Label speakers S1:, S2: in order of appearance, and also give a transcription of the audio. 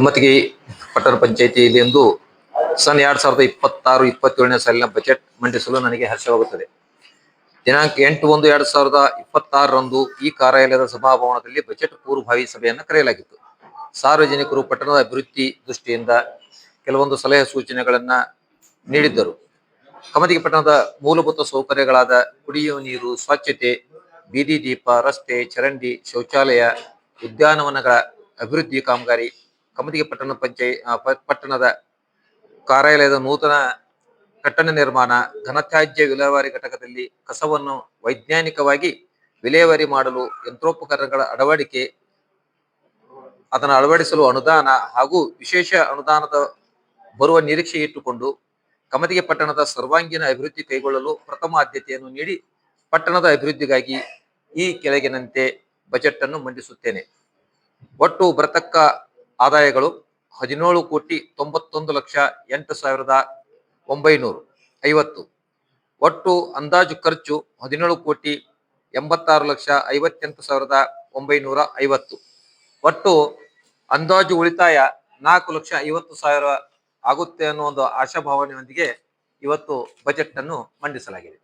S1: ಕಮತಗಿ ಪಟ್ಟಣ ಪಂಚಾಯಿತಿಯಲ್ಲಿ ಇಂದು ಸನ್ 2026-27ನೇ ಸಾಲಿನ ಬಜೆಟ್ ಮಂಡಿಸಲು ನನಗೆ ಹರ್ಷವಾಗುತ್ತದೆ. ದಿನಾಂಕ 8/1/2026ರಂದು ಈ ಕಾರ್ಯಾಲಯದ ಸಭಾಭವನದಲ್ಲಿ ಬಜೆಟ್ ಪೂರ್ವಭಾವಿ ಸಭೆಯನ್ನು ಕರೆಯಲಾಗಿತ್ತು. ಸಾರ್ವಜನಿಕರು ಪಟ್ಟಣದ ಅಭಿವೃದ್ಧಿ ದೃಷ್ಟಿಯಿಂದ ಕೆಲವೊಂದು ಸಲಹೆ ಸೂಚನೆಗಳನ್ನ ನೀಡಿದ್ದರು. ಕಮತಗಿ ಪಟ್ಟಣದ ಮೂಲಭೂತ ಸೌಕರ್ಯಗಳಾದ ಕುಡಿಯುವ ನೀರು, ಸ್ವಚ್ಛತೆ, ಬೀದಿ ದೀಪ, ರಸ್ತೆ, ಚರಂಡಿ, ಶೌಚಾಲಯ, ಉದ್ಯಾನವನಗಳ ಅಭಿವೃದ್ಧಿ ಕಾಮಗಾರಿ, ಕಮತಗಿ ಪಟ್ಟಣದ ಕಾರ್ಯಾಲಯದ ನೂತನ ಕಟ್ಟಡ ನಿರ್ಮಾಣ, ಘನತ್ಯಾಜ್ಯ ವಿಲೇವಾರಿ ಘಟಕದಲ್ಲಿ ಕಸವನ್ನು ವೈಜ್ಞಾನಿಕವಾಗಿ ವಿಲೇವಾರಿ ಮಾಡಲು ಯಂತ್ರೋಪಕರಣಗಳ ಅದನ್ನು ಅಳವಡಿಸಲು ಅನುದಾನ ಹಾಗೂ ವಿಶೇಷ ಅನುದಾನದ ಬರುವ ನಿರೀಕ್ಷೆ ಇಟ್ಟುಕೊಂಡು ಕಮತಗಿ ಪಟ್ಟಣದ ಸರ್ವಾಂಗೀಣ ಅಭಿವೃದ್ಧಿ ಕೈಗೊಳ್ಳಲು ಪ್ರಥಮ ಆದ್ಯತೆಯನ್ನು ನೀಡಿ ಪಟ್ಟಣದ ಅಭಿವೃದ್ಧಿಗಾಗಿ ಈ ಕೆಳಗಿನಂತೆ ಬಜೆಟ್ ಅನ್ನು ಮಂಡಿಸುತ್ತೇನೆ. ಒಟ್ಟು ಬರತಕ್ಕ ಆದಾಯಗಳು 17,91,08,950. ಒಟ್ಟು ಅಂದಾಜು ಖರ್ಚು 17,86,58,950. ಒಟ್ಟು ಅಂದಾಜು ಉಳಿತಾಯ 4,50,000 ಆಗುತ್ತೆ ಅನ್ನೋ ಒಂದು ಆಶಾಭಾವನೆಯೊಂದಿಗೆ ಇವತ್ತು ಬಜೆಟ್ ಅನ್ನು ಮಂಡಿಸಲಾಗಿದೆ.